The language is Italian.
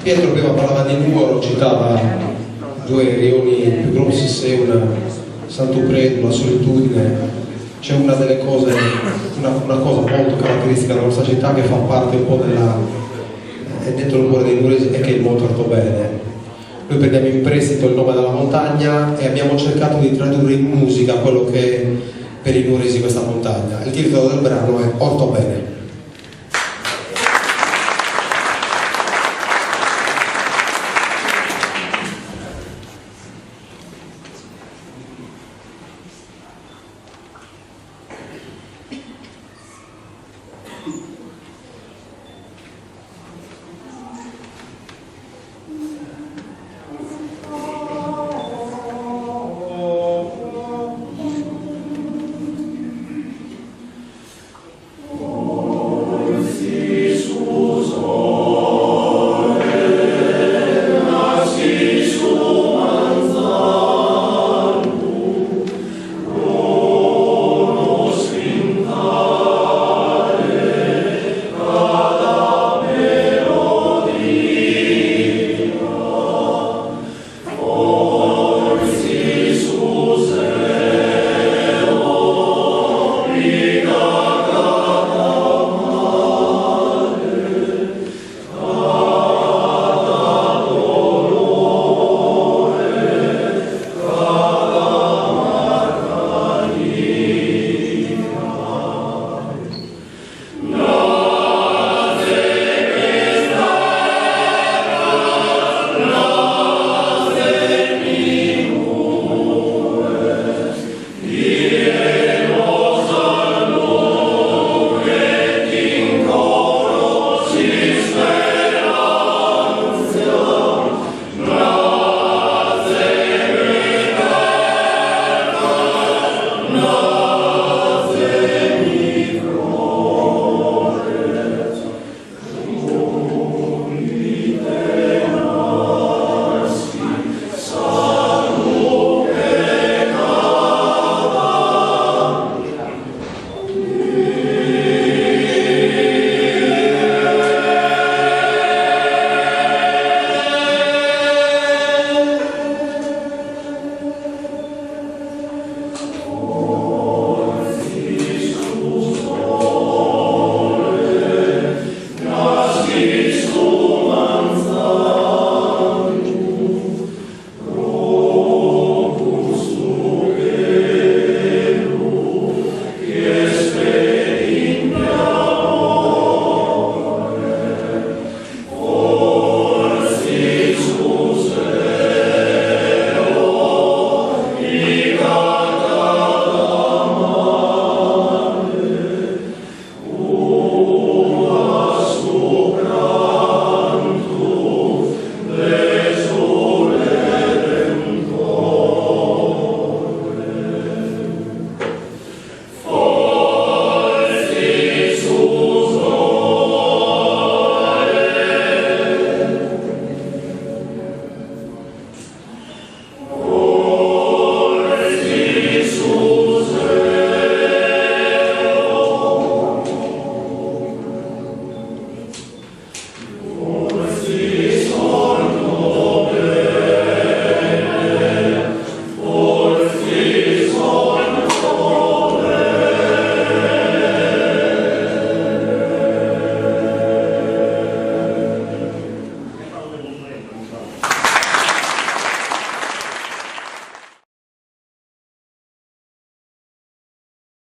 Pietro prima parlava di Nuoro, citava due rioni più grossi, se una Sant'Upredo, la solitudine. C'è una delle cose, una cosa molto caratteristica della nostra città che fa parte un po' è dentro il cuore dei nuoresi, è che è il Monte Ortobene. Noi prendiamo in prestito il nome della montagna e abbiamo cercato di tradurre in musica quello che è per i nuoresi questa montagna. Il titolo del brano è Ortobene.